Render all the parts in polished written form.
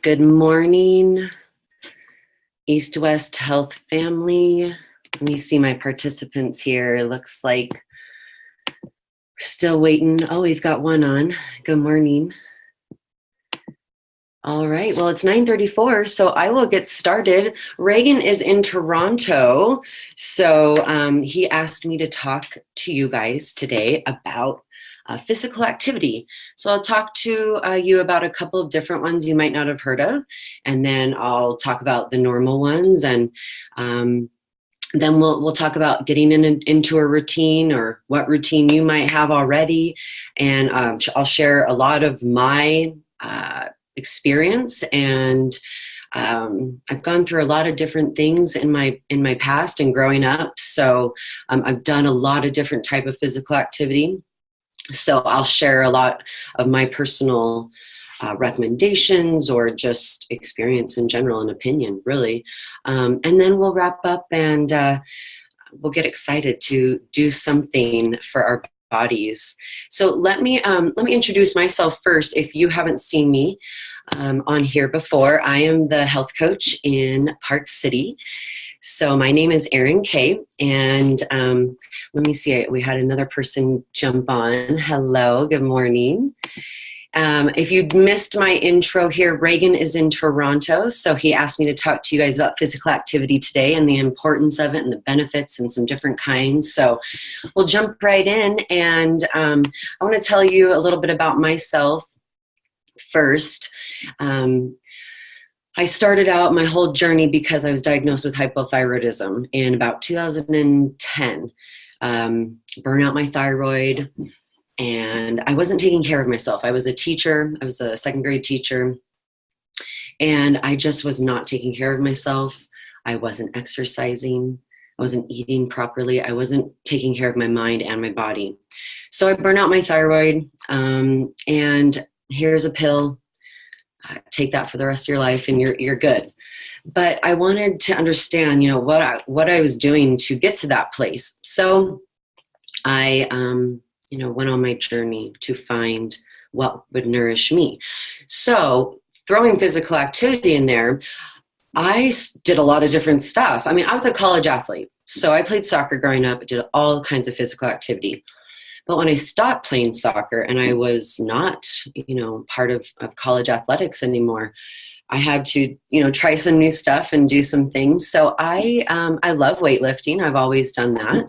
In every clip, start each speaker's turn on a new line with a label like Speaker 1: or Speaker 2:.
Speaker 1: Good morning, East-West Health family. Let me see my participants here. It looks like we're still waiting. Oh, we've got one on. Good morning. All right, well, it's 9:34, so I will get started. Reagan is in Toronto, so he asked me to talk to you guys today about physical activity. So I'll talk to you about a couple of different ones you might not have heard of, and then I'll talk about the normal ones, and then we'll talk about getting into a routine or what routine you might have already, and I'll share a lot of my experience, and I've gone through a lot of different things in my past and growing up, so I've done a lot of different type of physical activity. So I'll share a lot of my personal recommendations or just experience in general and opinion, really. And then we'll wrap up and we'll get excited to do something for our bodies. So let me introduce myself first. If you haven't seen me on here before, I am the health coach in Park City. So my name is Erin K, and let me see, we had another person jump on. Hello, good morning. If you missed my intro here, Reagan is in Toronto, so he asked me to talk to you guys about physical activity today and the importance of it and the benefits and some different kinds. So we'll jump right in, and I want to tell you a little bit about myself first. I started out my whole journey because I was diagnosed with hypothyroidism in about 2010. Burn out my thyroid, and I wasn't taking care of myself. I was a teacher. I was a second grade teacher, and I just was not taking care of myself. I wasn't exercising. I wasn't eating properly. I wasn't taking care of my mind and my body. So I burned out my thyroid, and here's a pill. Take that for the rest of your life and you're good. But I wanted to understand, what I was doing to get to that place. So I, went on my journey to find what would nourish me. So throwing physical activity in there, I did a lot of different stuff. I mean, I was a college athlete. So I played soccer growing up, did all kinds of physical activity. But when I stopped playing soccer and I was not, part of college athletics anymore, I had to, try some new stuff and do some things. So I love weightlifting. I've always done that.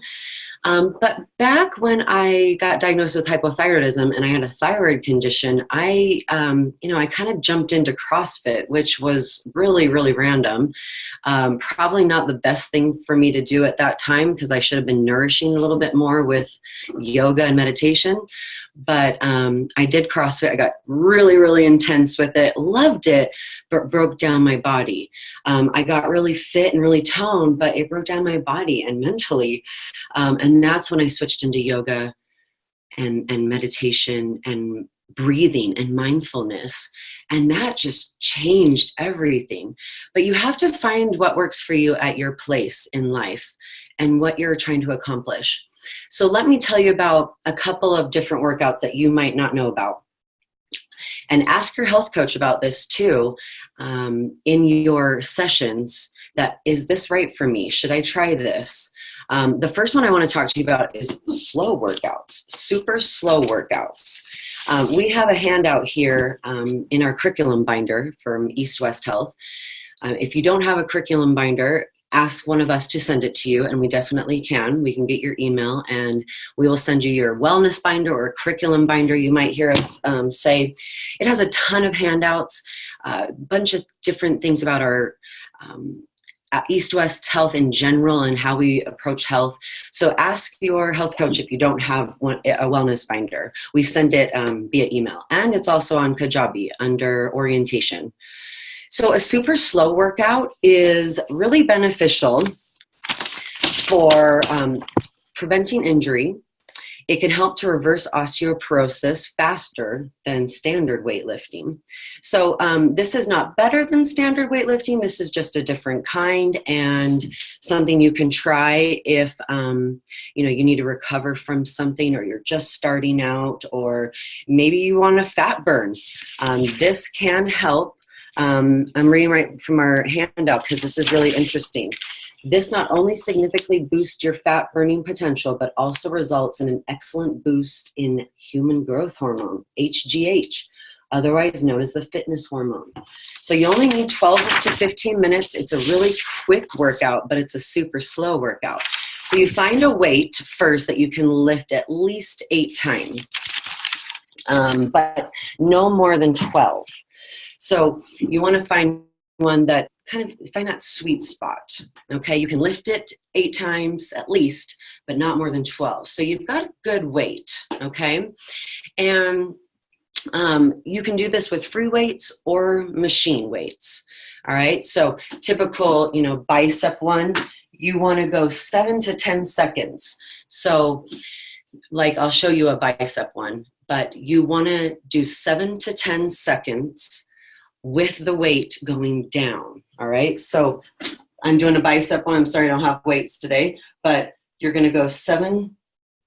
Speaker 1: But back when I got diagnosed with hypothyroidism and I had a thyroid condition, I kind of jumped into CrossFit, which was really, really random. Probably not the best thing for me to do at that time because I should have been nourishing a little bit more with yoga and meditation. But I did CrossFit. I got really, really intense with it, loved it, but broke down my body. I got really fit and really toned, but it broke down my body and mentally. And that's when I switched into yoga and meditation and breathing and mindfulness. And that just changed everything. But you have to find what works for you at your place in life and what you're trying to accomplish. So let me tell you about a couple of different workouts that you might not know about. And ask your health coach about this too in your sessions. That, is this right for me? Should I try this? The first one I want to talk to you about is slow workouts, super slow workouts. We have a handout here in our curriculum binder from East-West Health. If you don't have a curriculum binder, ask one of us to send it to you, and we definitely can. We can get your email, and we will send you your wellness binder or curriculum binder. You might hear us say it has a ton of handouts, a bunch of different things about our East-West Health in general and how we approach health. So ask your health coach if you don't have a wellness binder. We send it via email, and it's also on Kajabi under orientation. So a super slow workout is really beneficial for preventing injury. It can help to reverse osteoporosis faster than standard weightlifting. So this is not better than standard weightlifting. This is just a different kind and something you can try if you need to recover from something, or you're just starting out, or maybe you want a fat burn. This can help I'm reading right from our handout because this is really interesting. This not only significantly boosts your fat burning potential, but also results in an excellent boost in human growth hormone, HGH, otherwise known as the fitness hormone. So you only need 12 to 15 minutes. It's a really quick workout, but it's a super slow workout. So you find a weight first that you can lift at least 8 times, but no more than 12. So you want to find one that kind of find that sweet spot. Okay, you can lift it 8 times at least, but not more than 12. So you've got a good weight. Okay, and you can do this with free weights or machine weights. All right, so typical, bicep one, you want to go 7 to 10 seconds. So like I'll show you a bicep one, but you want to do 7 to 10 seconds with the weight going down. All right, so I'm doing a bicep one. I'm sorry I don't have weights today, but you're going to go 7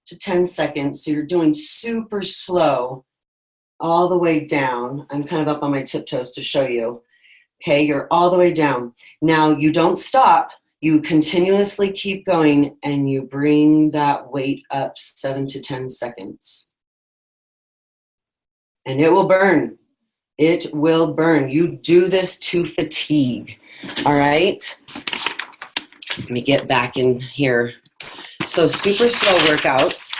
Speaker 1: to 10 seconds. So you're doing super slow all the way down. I'm kind of up on my tiptoes to show you. Okay, you're all the way down. Now you don't stop. You continuously keep going and you bring that weight up 7 to 10 seconds. And it will burn. It will burn. You do this to fatigue. All right. Let me get back in here. So super slow workouts.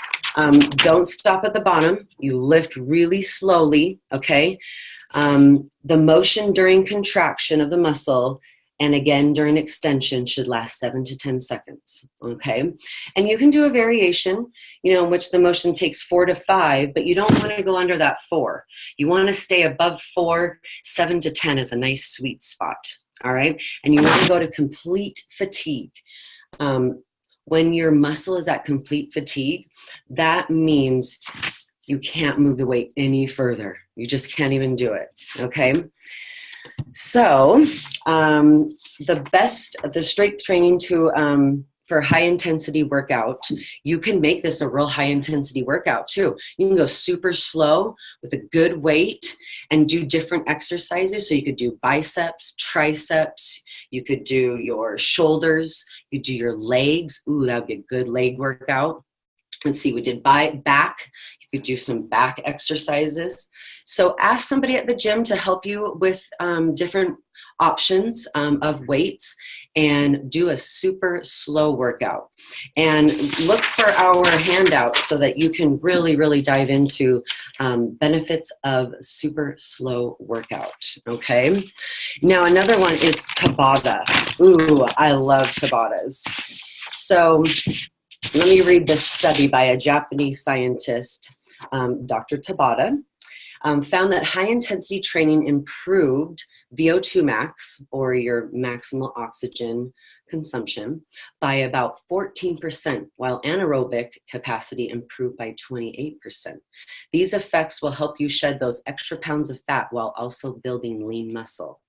Speaker 1: Don't stop at the bottom. You lift really slowly. Okay. The motion during contraction of the muscle and again during extension should last 7 to 10 seconds. Okay. And you can do a variation, in which the motion takes 4 to 5, but you don't want to go under that 4. You want to stay above 4. 7 to 10 is a nice sweet spot. All right. And you want to go to complete fatigue. When your muscle is at complete fatigue, that means you can't move the weight any further. You just can't even do it. Okay. So the strength training for high intensity workout, you can make this a real high intensity workout too. You can go super slow with a good weight and do different exercises. So you could do biceps, triceps, you could do your shoulders, you could do your legs. Ooh, that would be a good leg workout. Let's see, we did back. You could do some back exercises. So ask somebody at the gym to help you with different options of weights and do a super slow workout. And look for our handout so that you can really, really dive into benefits of super slow workout. Okay. Now another one is Tabata. Ooh, I love Tabatas. So let me read this study by a Japanese scientist, Dr. Tabata, found that high-intensity training improved VO2 max, or your maximal oxygen consumption, by about 14%, while anaerobic capacity improved by 28%. These effects will help you shed those extra pounds of fat while also building lean muscle.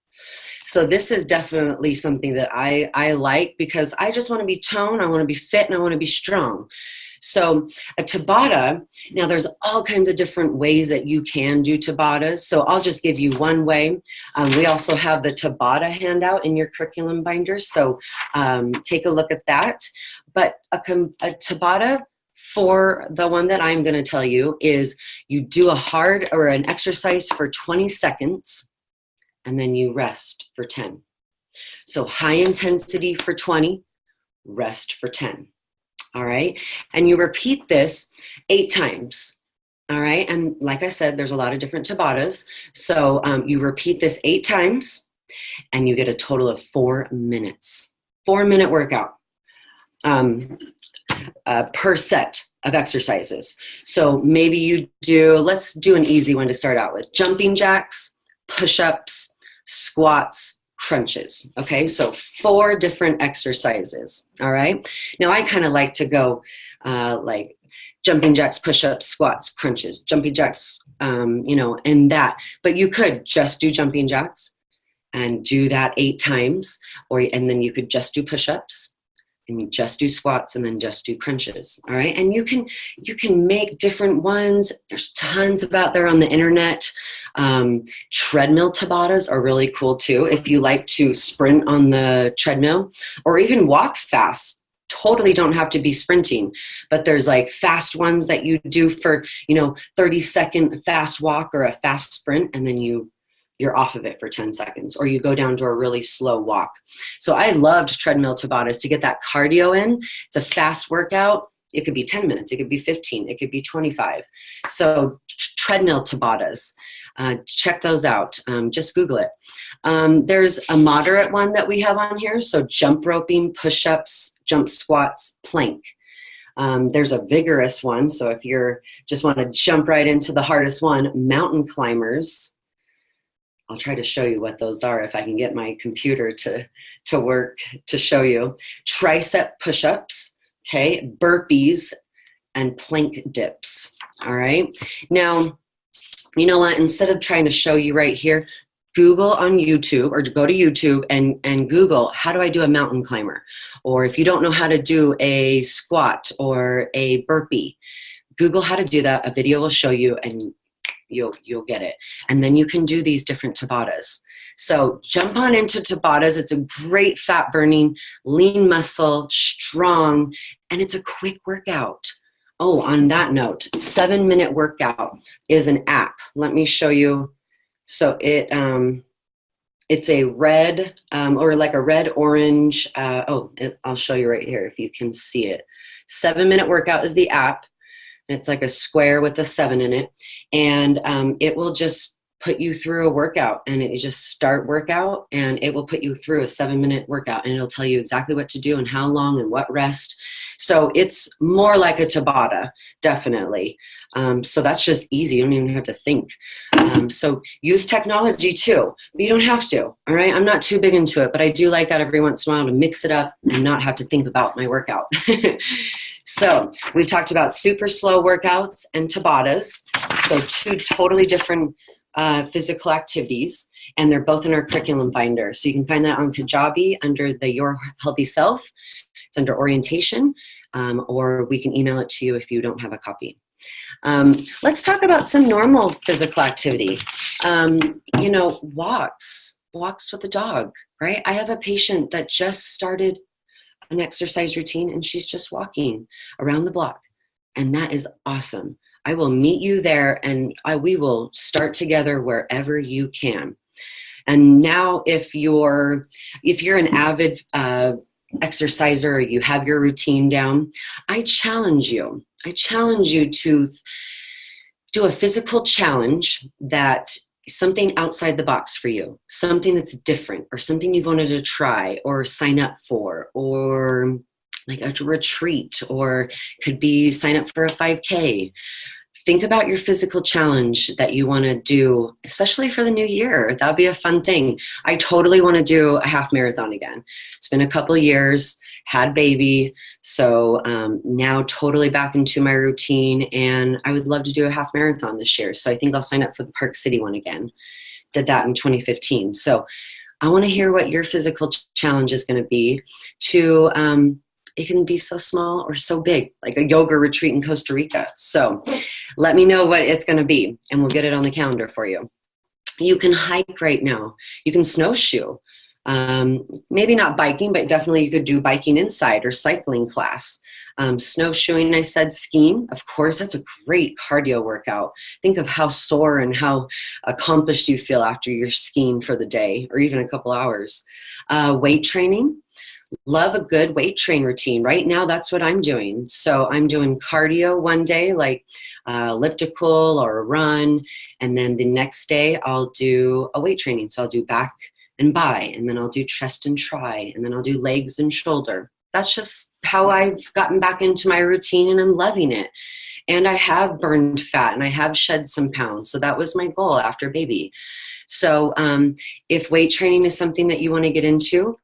Speaker 1: So this is definitely something that I like because I just want to be toned, I want to be fit, and I want to be strong. So a Tabata, now there's all kinds of different ways that you can do Tabatas. So I'll just give you one way. We also have the Tabata handout in your curriculum binder. So take a look at that. But a Tabata, for the one that I'm going to tell you, is you do a hard or an exercise for 20 seconds and then you rest for 10. So high intensity for 20, rest for 10. All right. And you repeat this 8 times. All right. And like I said, there's a lot of different Tabatas. So you repeat this 8 times and you get a total of 4 minutes. 4-minute workout per set of exercises. So maybe you do, let's do an easy one to start out with. Jumping jacks, push-ups, squats, crunches. Okay, so 4 different exercises. All right. Now I kind of like to go like jumping jacks, push-ups, squats, crunches, jumping jacks, and that. But you could just do jumping jacks and do that 8 times, and then you could just do push-ups and you just do squats and then just do crunches. All right. And you can make different ones. There's tons of out there on the internet. Treadmill Tabatas are really cool too. If you like to sprint on the treadmill or even walk fast, totally don't have to be sprinting, but there's like fast ones that you do for, 30-second fast walk or a fast sprint. And then you're off of it for 10 seconds, or you go down to a really slow walk. So I loved treadmill Tabatas to get that cardio in. It's a fast workout. It could be 10 minutes. It could be 15. It could be 25. So treadmill Tabatas, check those out. Just Google it. There's a moderate one that we have on here. So jump roping, push-ups, jump squats, plank. There's a vigorous one. So if you're just want to jump right into the hardest one, mountain climbers. I'll try to show you what those are if I can get my computer to work to show you. Tricep push-ups, okay, burpees, and plank dips, all right? Now, you know what? Instead of trying to show you right here, Google on YouTube or go to YouTube and Google, how do I do a mountain climber? Or if you don't know how to do a squat or a burpee, Google how to do that. A video will show you and you'll get it. And then you can do these different Tabatas. So jump on into Tabatas. It's a great fat burning, lean muscle, strong, and it's a quick workout. Oh, on that note, 7-minute workout is an app. Let me show you. So it's a red or like a red orange. I'll show you right here if you can see it. 7-minute workout is the app. It's like a square with a 7 in it. And it will just put you through a workout, and you just start workout and it will put you through a 7-minute workout, and it'll tell you exactly what to do and how long and what rest. So it's more like a Tabata, definitely. So that's just easy. You don't even have to think. So use technology too, but you don't have to. All right. I'm not too big into it, but I do like that every once in a while to mix it up and not have to think about my workout. So we've talked about super slow workouts and Tabatas. So 2 totally different physical activities, and they're both in our curriculum binder. So you can find that on Kajabi under the Your Healthy Self. It's under orientation, or we can email it to you if you don't have a copy. Let's talk about some normal physical activity. Walks with the dog, right? I have a patient that just started an exercise routine and she's just walking around the block. And that is awesome. I will meet you there and we will start together wherever you can. And now if you're an avid exerciser, or you have your routine down, I challenge you to do a physical challenge that something outside the box for you, something that's different, or something you've wanted to try or sign up for, or like a retreat, or could be sign up for a 5K. Think about your physical challenge that you want to do, especially for the new year. That would be a fun thing. I totally want to do a half marathon again. It's been a couple of years, had baby, so now totally back into my routine, and I would love to do a half marathon this year. So I think I'll sign up for the Park City one again. Did that in 2015. So I want to hear what your physical challenge is going to be to it can be so small or so big, like a yoga retreat in Costa Rica. So let me know what it's going to be, and we'll get it on the calendar for you. You can hike right now. You can snowshoe. Maybe not biking, but definitely you could do biking inside or cycling class. Snowshoeing, I said, skiing. Of course, that's a great cardio workout. Think of how sore and how accomplished you feel after you're skiing for the day or even a couple hours. Weight training. Love a good weight train routine. Right now, that's what I'm doing. So I'm doing cardio one day, like elliptical or a run. And then the next day, I'll do a weight training. So I'll do back and bi, and then I'll do chest and tri, and then I'll do legs and shoulder. That's just how I've gotten back into my routine, and I'm loving it. And I have burned fat, and I have shed some pounds. So that was my goal after baby. So if weight training is something that you want to get into,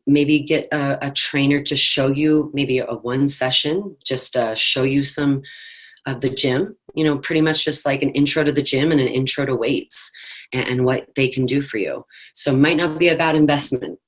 Speaker 1: maybe get a trainer to show you maybe a one session, just show you some of the gym, pretty much just like an intro to the gym and an intro to weights and what they can do for you. So it might not be a bad investment.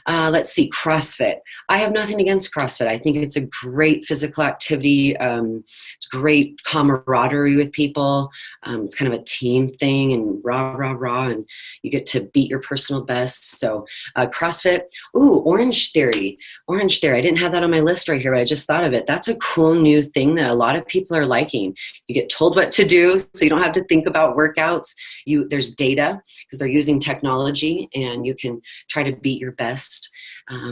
Speaker 1: Let's see, CrossFit. I have nothing against CrossFit. I think it's a great physical activity. It's great camaraderie with people. It's kind of a team thing, and rah, rah, rah, and you get to beat your personal best. So CrossFit. Ooh, Orange Theory. Orange Theory. I didn't have that on my list right here, but I just thought of it. That's a cool new thing that a lot of people are liking. You get told what to do, so you don't have to think about workouts. There's data because they're using technology, and you can try to beat your best.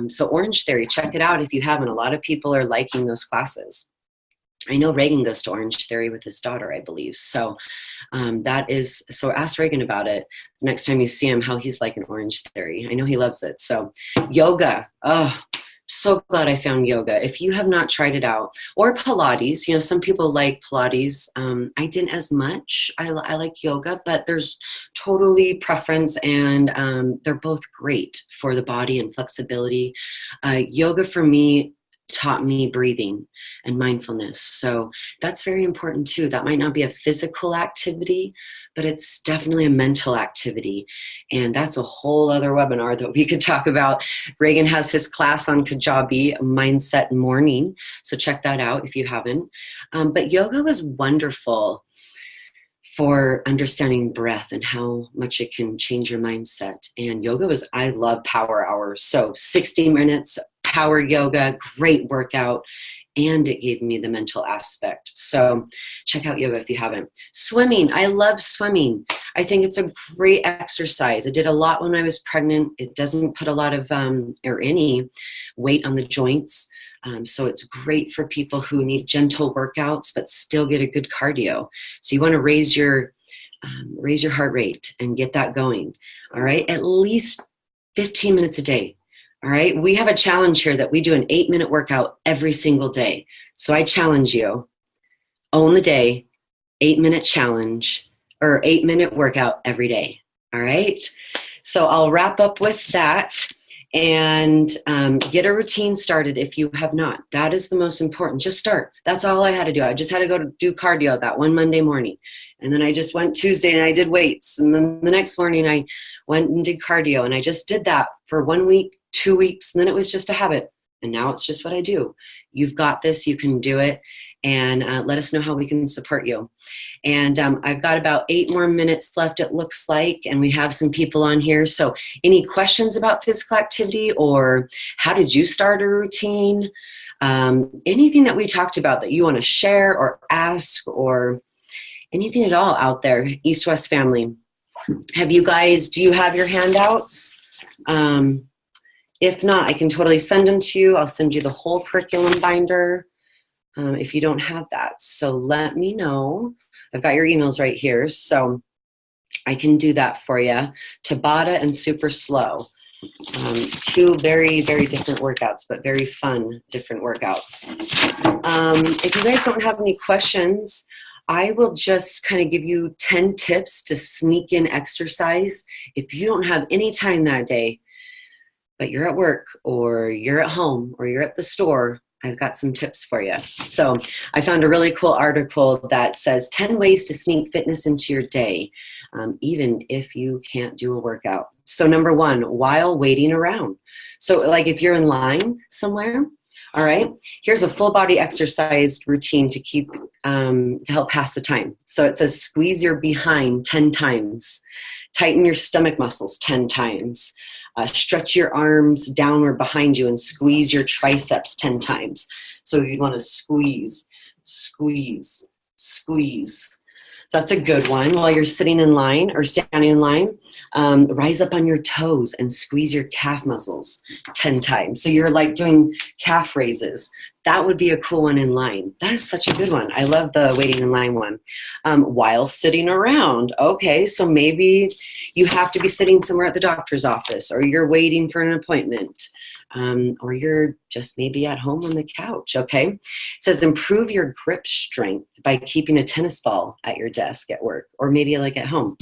Speaker 1: So Orange Theory, check it out if you haven't. A lot of people are liking those classes. I know Reagan goes to Orange Theory with his daughter, I believe. So so ask Reagan about it next time you see him, how he's liking Orange Theory. I know he loves it. So yoga, oh, so glad I found yoga. If you have not tried it out, or Pilates, some people like Pilates. I didn't as much. I like yoga, but there's totally preference, and they're both great for the body and flexibility. Yoga for me taught me breathing and mindfulness. So that's very important too. That might not be a physical activity, but it's definitely a mental activity. And that's a whole other webinar that we could talk about. Reagan has his class on Kajabi, Mindset Morning. So check that out if you haven't. But yoga was wonderful for understanding breath and how much it can change your mindset. And I love power hours. So 60 minutes power yoga, great workout, and it gave me the mental aspect. So check out yoga if you haven't. Swimming, I love swimming. I think it's a great exercise. I did a lot when I was pregnant. It doesn't put a lot of, or any weight on the joints. So it's great for people who need gentle workouts, but still get a good cardio. So you want to raise your heart rate and get that going. All right. At least 15 minutes a day. All right. We have a challenge here that we do an 8-minute workout every single day. So I challenge you, own the day, 8-minute challenge, or 8-minute workout every day. All right. So I'll wrap up with that. And get a routine started if you have not. That is the most important. Just start. That's all I had to do. I just had to go to do cardio that one Monday morning. And then I just went Tuesday and I did weights. And then the next morning I went and did cardio. And I just did that for 1 week, 2 weeks. And then it was just a habit. And now it's just what I do. You've got this. You can do it. And let us know how we can support you. And I've got about 8 more minutes left, it looks like, and we have some people on here. So any questions about physical activity, or how did you start a routine? Anything that we talked about that you want to share or ask, or anything at all out there, East West family. Do you have your handouts? If not, I can totally send them to you. I'll send you the whole curriculum binder. If you don't have that. So let me know. I've got your emails right here, so I can do that for you. Tabata and Super Slow. 2 very, very different workouts, but very fun, different workouts. If you guys don't have any questions, I will just kind of give you 10 tips to sneak in exercise. If you don't have any time that day, but you're at work, or you're at home, or you're at the store, I've got some tips for you. So I found a really cool article that says 10 ways to sneak fitness into your day, even if you can't do a workout. So number 1, while waiting around. So like if you're in line somewhere, all right, here's a full body exercise routine to keep, to help pass the time. So it says squeeze your behind 10 times, tighten your stomach muscles 10 times. Stretch your arms downward behind you and squeeze your triceps 10 times. So you want to squeeze, squeeze, squeeze. So that's a good one. While you're sitting in line or standing in line, rise up on your toes and squeeze your calf muscles 10 times. So you're like doing calf raises. That would be a cool one in line. That is such a good one. I love the waiting in line one. While sitting around. Okay, so maybe you have to be sitting somewhere at the doctor's office, or you're waiting for an appointment, or you're just maybe at home on the couch, okay? It says improve your grip strength by keeping a tennis ball at your desk at work, or maybe like at home.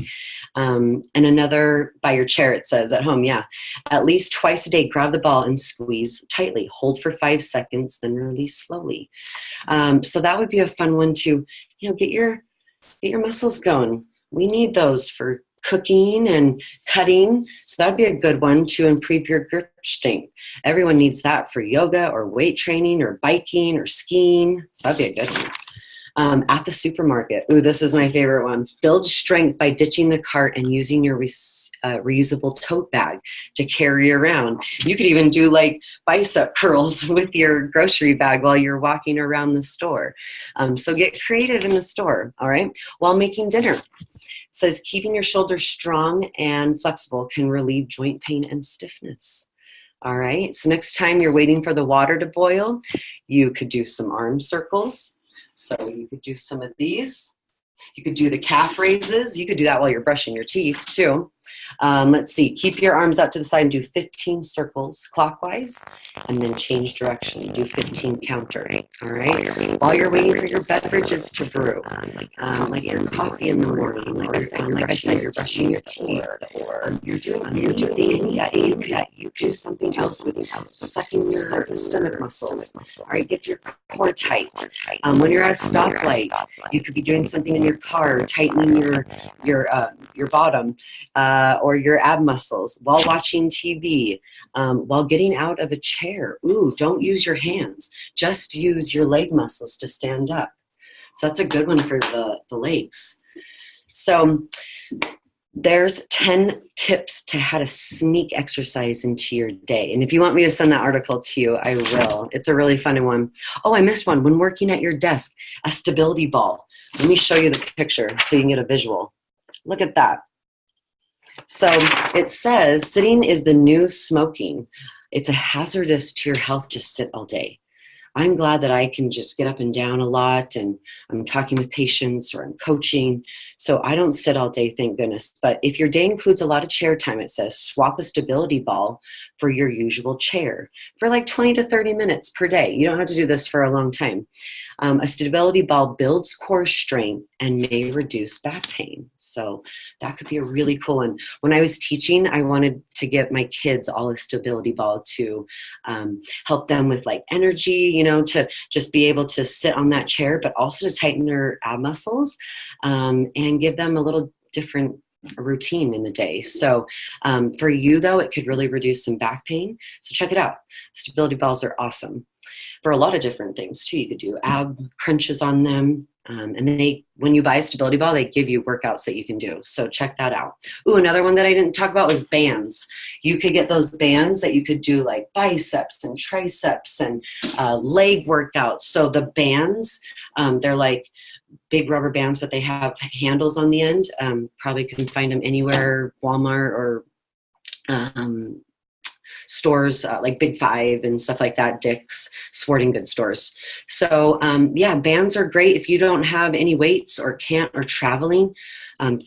Speaker 1: And another by your chair, it says at home, yeah. At least twice a day, grab the ball and squeeze tightly. Hold for 5 seconds, then release slowly. So that would be a fun one to, get your muscles going. We need those for cooking and cutting. So that'd be a good one to improve your grip strength. Everyone needs that for yoga or weight training or biking or skiing. So that'd be a good one. At the supermarket. Ooh, this is my favorite one. Build strength by ditching the cart and using your reusable tote bag to carry around. You could even do like bicep curls with your grocery bag while you're walking around the store. So get creative in the store, all right? While making dinner. It says keeping your shoulders strong and flexible can relieve joint pain and stiffness. All right, so next time you're waiting for the water to boil, you could do some arm circles. So you could do some of these. You could do the calf raises. You could do that while you're brushing your teeth too. Let's see, keep your arms out to the side and do 15 circles clockwise, and then change direction. Do 15 counter, all right? While you're waiting for your beverages to brew, like your coffee in the morning, or like I said, you're brushing your teeth, or you're doing anything that you do something else with sucking your stomach muscles, all right? Get your core tight. When you're at a stoplight, you could be doing something in your car, tightening your bottom, or your ab muscles while watching TV, while getting out of a chair. Ooh, don't use your hands. Just use your leg muscles to stand up. So that's a good one for the legs. So there's 10 tips to how to sneak exercise into your day. And if you want me to send that article to you, I will. It's a really fun one. Oh, I missed one. When working at your desk, a stability ball. Let me show you the picture so you can get a visual. Look at that. So it says sitting is the new smoking. It's a hazardous to your health to sit all day. I'm glad that I can just get up and down a lot, and I'm talking with patients or I'm coaching. So I don't sit all day, thank goodness. But if your day includes a lot of chair time, it says swap a stability ball for your usual chair for like 20 to 30 minutes per day. You don't have to do this for a long time. A stability ball builds core strength and may reduce back pain. So that could be a really cool one. When I was teaching, I wanted to give my kids all a stability ball to help them with like energy, to just be able to sit on that chair, but also to tighten their ab muscles and give them a little different routine in the day. So for you though, it could really reduce some back pain. So check it out. Stability balls are awesome for a lot of different things too. You could do ab crunches on them. And when you buy a stability ball, they give you workouts that you can do. So check that out. Ooh, another one that I didn't talk about was bands. You could get those bands that you could do like biceps and triceps and leg workouts. So the bands, they're like big rubber bands, but they have handles on the end. Probably can find them anywhere, Walmart or stores like Big Five and stuff like that, Dick's, sporting goods stores. So yeah, bands are great if you don't have any weights or can't or traveling.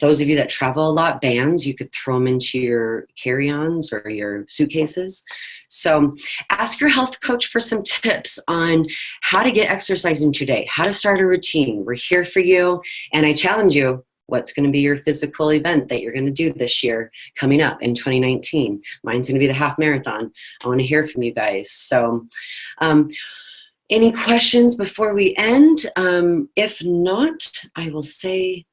Speaker 1: Those of you that travel a lot, bands, you could throw them into your carry-ons or your suitcases. So ask your health coach for some tips on how to get exercise in your day, how to start a routine. We're here for you. And I challenge you, what's going to be your physical event that you're going to do this year coming up in 2019? Mine's going to be the half marathon. I want to hear from you guys. So any questions before we end? If not, I will say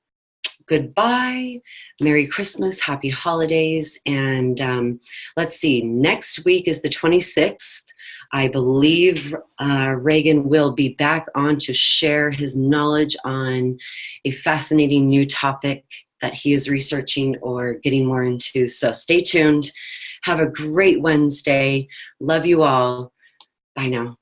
Speaker 1: goodbye, Merry Christmas, Happy Holidays, and let's see, next week is the 26th. I believe Reagan will be back on to share his knowledge on a fascinating new topic that he is researching or getting more into. So stay tuned. Have a great Wednesday. Love you all. Bye now.